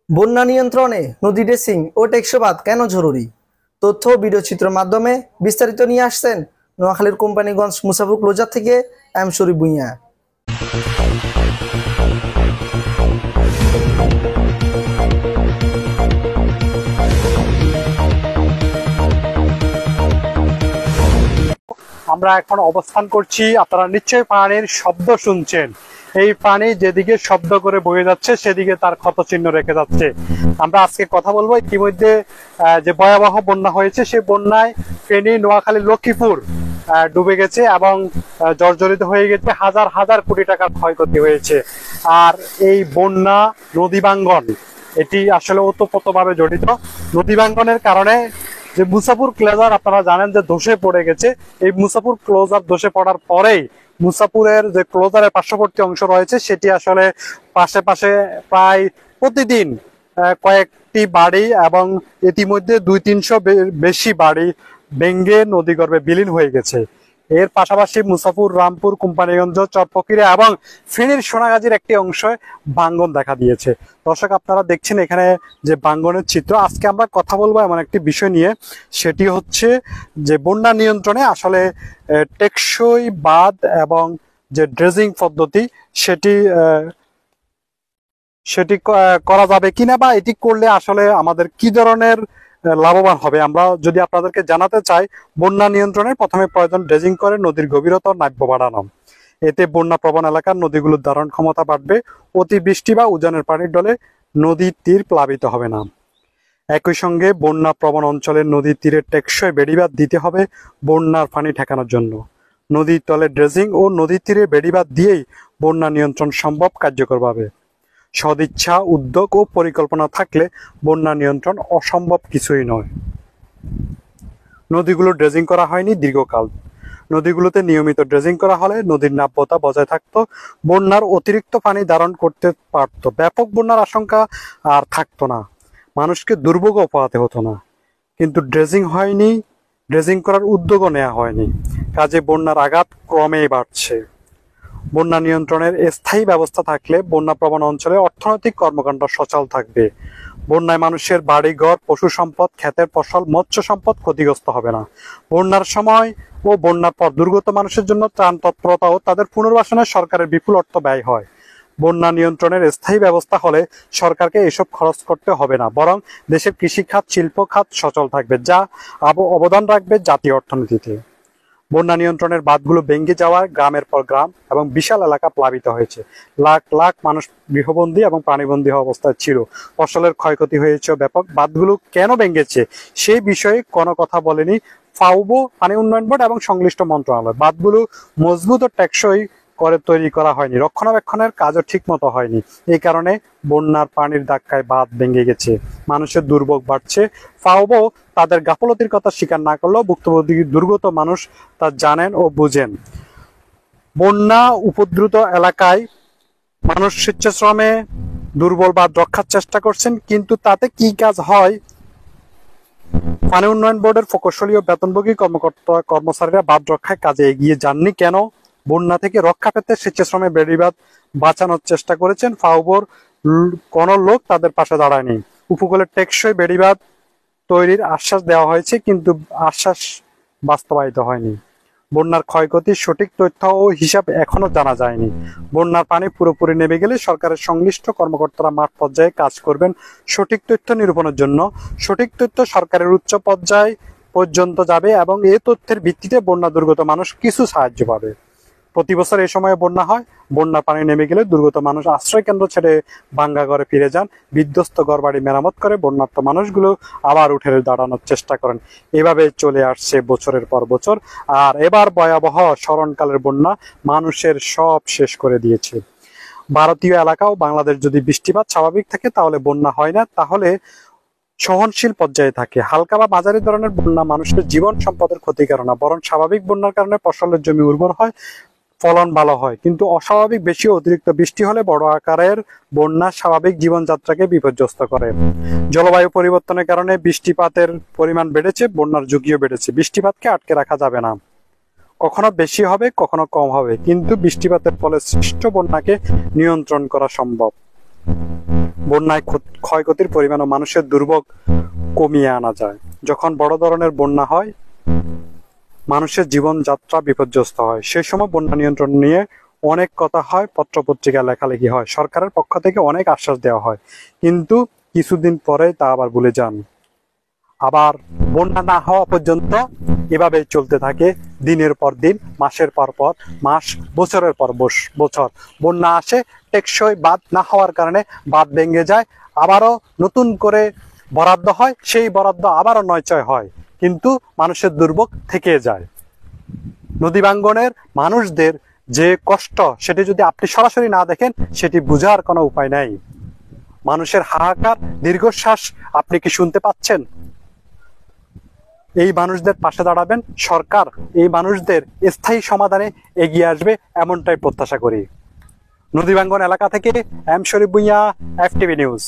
বন্যা নিয়ন্ত্রণে নদী ড্রেসিং ও টেকসই বাঁধ কেন জরুরি? তথ্য ও ভিডিও চিত্রের মাধ্যমে বিস্তারিত নিয়ে আসছেন নোয়াখালীর কোম্পানিগঞ্জ মুসাফর ক্লোজার থেকে এম শরীফ ভূঁইয়া। আমরা এখন অবস্থান করছি, আপনারা নিশ্চয়ই পানির শব্দ শুনছেন। এই পানি যেদিকে শব্দ করে বয়ে যাচ্ছে সেদিকে তার ক্ষত চিহ্ন রেখে যাচ্ছে। আমরা আজকে কথা বলবো ইতিমধ্যে যে ভয়াবহ বন্যা হয়েছে, সেই বন্যায় ফেনী, নোয়াখালী, লক্ষ্মীপুর ডুবে গেছে এবং জর্জরিত হয়ে গেছে, হাজার হাজার কোটি টাকার ক্ষয়ক্ষতি হয়েছে। আর এই বন্যা নদী ভাঙ্গন এটি আসলে ওতপ্রোতভাবে জড়িত। নদী ভাঙ্গনের কারণে যে মুসাফর ক্লোজার আপনারা জানেন যে ধসে পড়ে গেছে। এই মুসাফর ক্লোজার ধসে পড়ার পরেই মুসাফুরের যে ক্লোজারের পার্শ্ববর্তী অংশ রয়েছে সেটি আসলে পাশে পাশে প্রায় প্রতিদিন কয়েকটি বাড়ি এবং ইতিমধ্যে 200-300 বেশি বাড়ি ভেঙ্গে নদীগর্ভে বিলীন হয়ে গেছে। এর পাশাপাশি মুসাফুর, রামপুর, কোম্পানিগঞ্জ, চরফকিরে এবং ফেনীর সোনাগাজীর একটি অংশে ভাঙ্গন দেখা দিয়েছে। দর্শক, আপনারা দেখছেন এখানে যে ভাঙ্গনের চিত্র। আজকে আমরা কথা বলবো এমন একটি বিষয় নিয়ে, সেটি হচ্ছে যে বন্যা নিয়ন্ত্রণে আসলে টেকসই বাঁধ এবং যে ড্রেজিং পদ্ধতি সেটি সেটি করা যাবে কিনা, বা এটি করলে আসলে আমাদের কি ধরনের লাভবান হবে। আমরা যদি আপনাদেরকে জানাতে চাই, বন্যা নিয়ন্ত্রণে প্রথমে প্রয়োজন ড্রেজিং করে নদীর গভীরতা নাব্য বাড়ানো। এতে বন্যা প্রবণ এলাকার নদীগুলোর ধারণ ক্ষমতা বাড়বে। অতিবৃষ্টি বা উজানের পানির ডলে নদীর তীর প্লাবিত হবে না। একই সঙ্গে বন্যা প্রবণ অঞ্চলের নদীর তীরে টেকসই বেড়িবাঁধ দিতে হবে বন্যার পানি ঠেকানোর জন্য। নদীর তলে ড্রেজিং ও নদীর তীরে বেড়িবাঁধ দিয়েই বন্যা নিয়ন্ত্রণ সম্ভব কার্যকরভাবে। সদিচ্ছা, উদ্যোগ ও পরিকল্পনা থাকলে বন্যা নিয়ন্ত্রণ অসম্ভব কিছুই নয়। নদীগুলো ড্রেজিং করা হয়নি দীর্ঘকাল। নদীগুলোতে নিয়মিত ড্রেজিং করা হলে নদীর নাব্যতা বজায় থাকতো, বন্যার অতিরিক্ত পানি ধারণ করতে পারত, ব্যাপক বন্যার আশঙ্কা আর থাকতো না, মানুষকে দুর্ভোগও পোহাতে হতো না। কিন্তু ড্রেজিং হয়নি, ড্রেজিং করার উদ্যোগও নেওয়া হয়নি। কাজে বন্যার আঘাত ক্রমেই বাড়ছে। বন্যা নিয়ন্ত্রণের স্থায়ী ব্যবস্থা থাকলে বন্যা প্রবণ অঞ্চলে অর্থনৈতিক কর্মকাণ্ড সচল থাকবে। বন্যায় মানুষের বাড়িঘর, পশু সম্পদ, ক্ষেতের ফসল, মৎস্য সম্পদ ক্ষতিগ্রস্ত হবে না। বন্যার সময় ও বন্যার পর দুর্গত মানুষের জন্য ত্রাণ তৎপরতা ও তাদের পুনর্বাসনে সরকারের বিপুল অর্থ ব্যয় হয়। বন্যা নিয়ন্ত্রণের স্থায়ী ব্যবস্থা হলে সরকারকে এসব খরচ করতে হবে না, বরং দেশের কৃষি খাত, শিল্প খাত সচল থাকবে, যা অবদান রাখবে জাতীয় অর্থনীতিতে। বন্যা নিয়ন্ত্রণের বাঁধগুলো ভেঙে যাওয়ায় গ্রামের পর গ্রাম এবং বিশাল এলাকা প্লাবিত হয়েছে। লাখ লাখ মানুষ গৃহবন্দী এবং প্রাণীবন্দী হওয়া অবস্থায় ছিল। ফসলের ক্ষয়ক্ষতি হয়েছে ব্যাপক। বাঁধগুলো কেন ভেঙেছে সেই বিষয়ে কোনো কথা বলেনি ফাউবো, পানি উন্নয়ন বোর্ড এবং সংশ্লিষ্ট মন্ত্রণালয়। বাঁধগুলো মজবুত ও টেকসই করে তৈরি করা হয়নি, রক্ষণাবেক্ষণের কাজও ঠিক মতো হয়নি। এই কারণে বন্যার পানির ধাক্কায় বাঁধ ভেঙে গেছে, মানুষের দুর্ভোগ বাড়ছে। ফাউবো তাদের গাফলতির কথা স্বীকার না করলেও ভুক্তভোগী দুর্গত মানুষ তা জানেন ও বুঝেন। বন্যা উপদ্রুত এলাকায় মানুষ স্বেচ্ছাশ্রমে দুর্বল বাঁধ রক্ষার চেষ্টা করছেন, কিন্তু তাতে কি কাজ হয়? পানি উন্নয়ন বোর্ডের প্রকৌশলী ও বেতনভোগী কর্মচারীরা বাঁধ রক্ষায় কাজে এগিয়ে যাননি কেন? বন্যা থেকে রক্ষা পেতে স্বেচ্ছাশ্রমে বেড়িবাঁধ বাঁচানোর চেষ্টা করেছেন, ফাউবোর কোন লোক তাদের পাশে দাঁড়ায়নি। উপকূলের টেকসই বেড়িবাঁধ তৈরির আশ্বাস দেওয়া হয়েছে, কিন্তু আশ্বাস বাস্তবায়িত হয়নি। বন্যার ক্ষয়ক্ষতির সঠিক তথ্য ও হিসাব এখনো জানা যায়নি। বন্যার পানি পুরোপুরি নেমে গেলে সরকারের সংশ্লিষ্ট কর্মকর্তারা মাঠ পর্যায়ে কাজ করবেন সঠিক তথ্য নিরূপণের জন্য। সঠিক তথ্য সরকারের উচ্চ পর্যায় পর্যন্ত যাবে এবং এই তথ্যের ভিত্তিতে বন্যা দুর্গত মানুষ কিছু সাহায্য পাবে। প্রতি বছর এই সময়ে বন্যা হয়। বন্যার পানি নেমে গেলে দুর্গত মানুষ আশ্রয় কেন্দ্র ছেড়ে ভাঙ্গা ঘরে ফিরে যান, বিধ্বস্ত ঘরবাড়ি মেরামত করে বন্যার্ত মানুষগুলো আবার উঠে দাঁড়ানোর চেষ্টা করেন। এভাবে চলে আসছে বছরের পর বছর। আর এবার ভয়াবহ স্মরণকালের বন্যা মানুষের সব শেষ করে দিয়েছে। ভারতীয় এলাকা ও বাংলাদেশ যদি বৃষ্টিপাত স্বাভাবিক থাকে তাহলে বন্যা হয় না, তাহলে সহনশীল পর্যায়ে থাকে। হালকা বা মাঝারি ধরনের বন্যা মানুষের জীবন সম্পদের ক্ষতি করে না, বরং স্বাভাবিক বন্যার কারণে ফসলের জমি উর্বর হয়, ফলন ভালো হয়। কিন্তু অস্বাভাবিক বেশি অতিরিক্ত বৃষ্টি হলে বড় আকারের বন্যা স্বাভাবিক জীবনযাত্রাকে বিপর্যস্ত করে। জলবায়ু পরিবর্তনের কারণে বৃষ্টিপাতের পরিমাণ বেড়েছে, বন্যার ঝুঁকিও বেড়েছে। বৃষ্টিপাতকে আটকে রাখা যাবে না, কখনো বেশি হবে কখনো কম হবে, কিন্তু বৃষ্টিপাতের ফলে সৃষ্ট বন্যাকে নিয়ন্ত্রণ করা সম্ভব। বন্যায় ক্ষয়ক্ষতির পরিমাণ ও মানুষের দুর্ভোগ কমিয়ে আনা যায়। যখন বড় ধরনের বন্যা হয়, মানুষের জীবনযাত্রা বিপর্যস্ত হয়, সেই সময় বন্যা নিয়ন্ত্রণ নিয়ে অনেক কথা হয়, পত্রপত্রিকা লেখালেখি হয়, সরকারের পক্ষ থেকে অনেক আশ্বাস দেওয়া হয়, কিন্তু কিছুদিন পরে তা আবার ভুলে যান। আবার বন্যা না হওয়া পর্যন্ত এভাবে চলতে থাকে, দিনের পর দিন, মাসের পর মাস, বছরের পর বছর। বন্যা আসে, টেকসই বাঁধ না হওয়ার কারণে বাঁধ ভেঙে যায়, আবারও নতুন করে বরাদ্দ হয়, সেই বরাদ্দ আবারও নয়ছয় হয়, কিন্তু মানুষের দুর্ভোগ থেকে যায়। নদী ভাঙ্গনের মানুষদের যে কষ্ট, সেটি যদি আপনি সরাসরি না দেখেন, সেটি বোঝার কোনো উপায় নাই। মানুষের হাহাকার, দীর্ঘশ্বাস আপনি কি শুনতে পাচ্ছেন? এই মানুষদের পাশে দাঁড়াবেন সরকার, এই মানুষদের স্থায়ী সমাধানে এগিয়ে আসবে, এমনটাই প্রত্যাশা করি। নদী ভাঙ্গন এলাকা থেকে এম শরীফ ভুঁইয়া, FTV নিউজ।